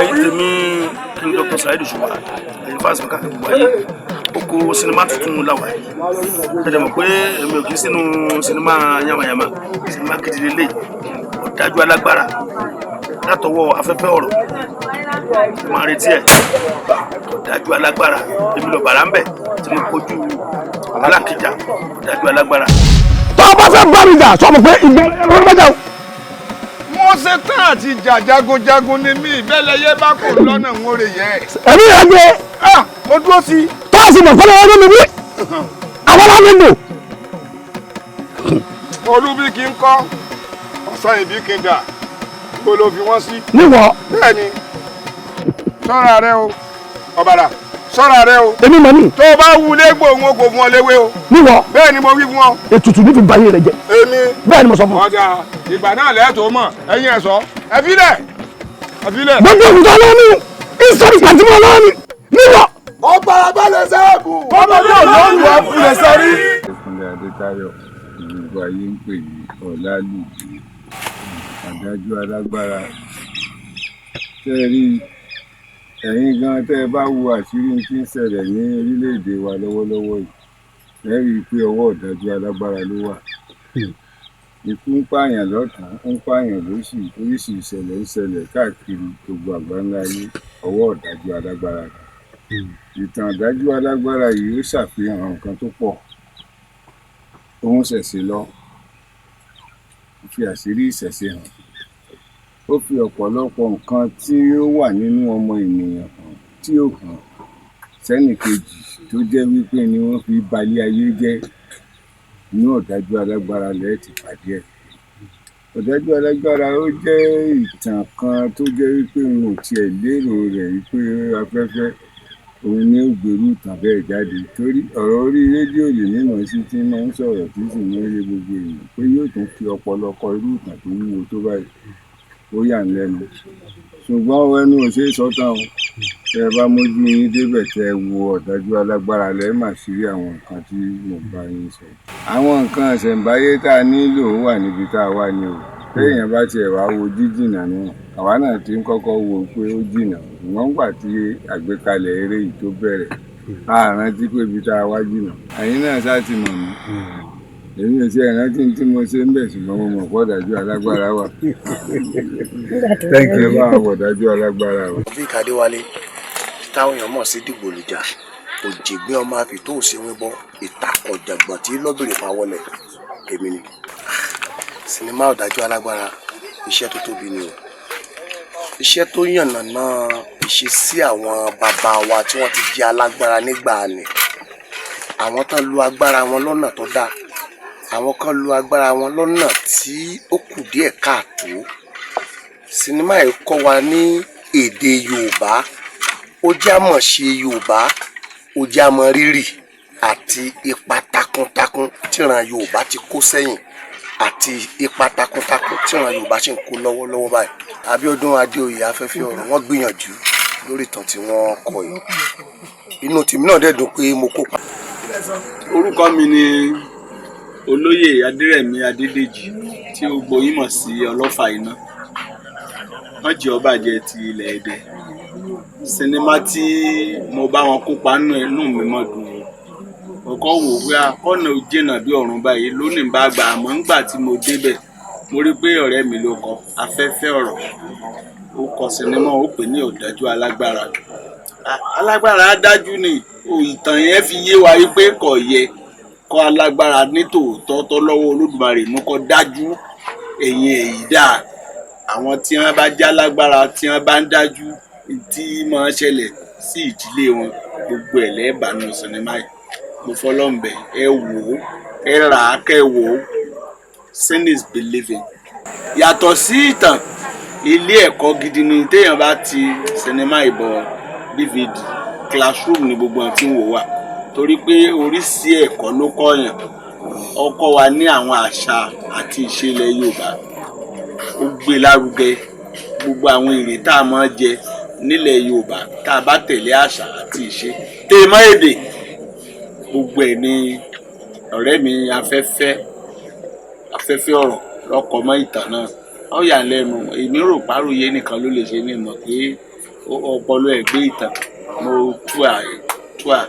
ẹ̀yin tèmi kí ni Dr. Saheed Osupa ẹ̀yin fásitì mi káàkiri gbogbo ayé oko sinimá tuntun làwà yìí ẹ̀jẹ̀ mọ̀ pé èmi ò kí sínú sinimá yamayama sinimá gidi lélẹ̀ Odaju Alagbara látọwọ́ afẹ́fẹ́ ọ̀rọ̀ máa retí ẹ̀ Odaju Alagbara èmi lọ bàrà ń bẹ̀ tí mo kojú alákìjà Odaju Alagbara. tó o bá fẹ́ bá mi jà sọ ma pé ìgbẹ́ ẹ̀rọ mẹ́ta o. mo ṣe tán àti jà jagunjagun ni mí ìbẹ́lẹ̀yẹ bá kò lọ́nà ń wọlé yẹ. ẹ̀mí rẹ̀ gbé. mo dúró sí. tó o sì mọ̀ fọlọ́ ọdún mi bí àwọn ọmọ mi lò. olúbí kì í kọ́ ọ̀sán ìbí kì í dà kó ló fi wọ́n sí. níwọ̀. bẹ́ẹ̀ni ṣọ́ra rẹ o ọ̀bàrà ṣọ́ra rẹ o. èmi mọ̀ ní. tó o bá wú légbò wọn kò fún ọ léwé o. níwọ̀. bẹ́ẹ̀ ni mo wí fún ọ. ètùtù ní fi ba yé rẹ jẹ. èmi. bẹ́ẹ̀ ni mo sọ fún ọ. ọjà ìgbà náà lẹ́ẹ̀tọ́ mọ̀ ẹ̀yin ẹ̀ sọ ẹ filẹ̀ ẹ filẹ̀. gbogbo òkúta lọ́wọ́ ìsọ̀rí pàtìmọ̀ lọ́wọ́ mi níwọ̀. ọba abalẹ̀ sẹ́ẹ̀bù. ọba yóò lọ́ọ̀lù ọ̀fìlẹ̀ sẹ́rí. ìpínlẹ̀ Adétayọ̀ gbogbo ayé ń pè ní Lalude Odaju Alagbara tẹ́rí ẹ̀yin gan tẹ́ ẹ bá wo àṣírí tí ń ṣẹlẹ̀ ní orílẹ̀-èdè wa lọ́wọ́lọ́wọ́ yìí ẹ rí i pé ọwọ́ Odaju Alagbara ló wà. Ikú ń pààyàn lọ́tùn ń pààyàn lósì oríṣi ìṣẹ̀lẹ̀ ń ṣẹlẹ̀ káàkiri gbogbo àgbáńlá ayé ọwọ́ Odaju Alagbara. Ìtàn Odaju Alagbara yìí ó ṣàfihàn nǹkan tó pọ̀ òun ṣẹ̀ṣẹ̀ lọ fi àṣírí ìṣẹ̀ṣẹ̀ hàn ó fi ọ̀pọ̀lọpọ̀ nǹkan tí ó wà nínú ọmọ ènìyàn hàn tí ó hàn sẹ́nìkejì tó jẹ́ wípé ni wọ́n fi balẹ̀ ayé jẹ́ inú Odaju Alagbara lẹ́ẹ̀ ti pàdé ẹ̀. Odaju Alagbara ó jẹ́ ìtàn kan tó jẹ́ wípé n ò tiẹ̀ lérò rẹ̀ wípé afẹ́fẹ́ òun ni ó gbèrú ìtàn bẹ́ẹ̀ jáde torí ọ̀rọ̀ orí rédíò lè mímọ̀ sí tí máa ń sọ̀rọ̀ tí sì máa ń yé gbogbo èèyàn pé yóò tún fi ọpọlọ kọ irú ìtàn tó wúwo tó báyìí ó yà ń lẹ́nu ṣùgbọ́n ẹnu ò ṣe é sọ́tàn o tẹ bá mójú yín débẹ̀ tẹ wo Odaju Alagbara lẹ́ẹ̀ mà sí rí àwọn nǹkan tí mo bá yín sọ. àwọn nǹkan ìṣẹ̀ǹbáyé tá a nílò wà níbi tá a wà ní o téèyàn bá tiẹ̀ wá wo jíjìnà náà àwa náà ti ń kọ́kọ́ wo pé ó jìnà wọ́n gbà tí àgbékalẹ̀ eré yìí tó bẹ̀rẹ̀ a rántí pé ibi tá a wá jìnà ẹ̀yin náà ṣáà ti mọ̀ mí èmi ò sí ẹ̀rántí tí mo ṣe ń bẹ̀ ṣùgbọ́n mo mọ̀ pé Odaju Alagbara wà. thank you bá àwọn Odaju Alagbara wà. bí Kadéwálé táwọn èèyàn mọ̀ sí Digboluja òjìgbé ọmọ àfi tó ṣe wíbọ ìtàkùn jàgbọ̀n tí lọ́bìnrin pa wọlé èmi ni. sinimá Odaju Alagbara iṣẹ́ tó tóbi ni o iṣẹ́ tó yànnàná ìṣesí àwọn bàbá wa tí wọ́n ti jẹ́ alágbára nígbà ni àwọn tán lu agbára wọn lọ́nà tó dáa àwọn kan lu agbára wọn lọ́nà tí ó kù díẹ̀ káàtó. sinimá yìí kọ́ wa ní èdè Yorùbá ó jẹ́ àmọ̀ ṣe Yorùbá ó jẹ́ àmọ̀ rírì àti ipa takuntakun tíran Yorùbá ti kó sẹ́yìn àti ipa takuntakun tíran Yorùbá ṣe ń kó lọ́wọ́lọ́wọ́ báyìí. Abíọ́dún Adéoyè afẹ́fẹ́ ọ̀rọ̀ wọ́n gbìyànjú lórí ìtàn tí wọ́n kọ yìí inú tèmi náà dẹ̀ dùn pé mo kópa. orúkọ mi ni olóyè Adérẹ̀mí Adédèjì tí ó gboyún mọ̀ sí Olofa Ina wọ́n jẹ́ ọbàjẹ́ ti ilẹ̀ Ẹdẹ. sinimá tí mo bá wọn kópa nínú inú mi mọ̀ dùn ọkọ̀ wò pé akọ́nà jìnnà bí ọ̀run báyìí lónìí bá gbà àmọ́ ńgbà tí mo débẹ̀ mo rí pé ọ̀rẹ́ mi ló kọ afẹ́fẹ́ ọ̀rọ̀ ó kọ sinimá ó pè ní Odaju Alagbara. Alagbara dájú ni ìtàn yẹn fi yé wa pé kò yẹ kọ́ alágbára ní tòótọ́ tọ́lọ́wọ́ Olódùmarè mú kọ́ dájú ẹ̀yìn èyí dáa àwọn tí wọ́n bá já lágbára tí wọ́n bá ń dájú tí máa ṣẹlẹ̀ sí ìdílé wọn gbogbo ẹ̀ lẹ́ẹ̀bánú sinimá yìí mo fọlọ́ǹbẹ̀ ẹ wò ó ẹ rà á kẹ́ wò ó sin is believing. yàtọ̀ sí ìtàn ilé ẹ̀kọ́ gidi ni téèyàn bá ti sinimá ìbọ̀ DVD classroom ni gbogbo àwọn tí ń wò wá torí pé oríṣi ẹ̀kọ́ ló kọ́yàn ó kọ́ wa ní àwọn àṣà àti ìṣẹ̀lẹ̀ Yorùbá ó gbé lárugẹ gbogbo àwọn èrè tá a máa jẹ nílẹ̀ Yorùbá tá a bá tẹ̀lé àṣà àti ìṣe tèmọ́ èdè gbogbo ẹ̀ ní ọ̀rẹ́ mi afẹ́fẹ́ ọ̀rọ̀ lọ́kọ̀ mọ́ ìtàn náà ó yà lẹ́nu èmi rò páròyé nìkan ló lè ṣe ní ìmọ̀ pé ọpọlọ ẹ̀ gbé ìtàn mo tú à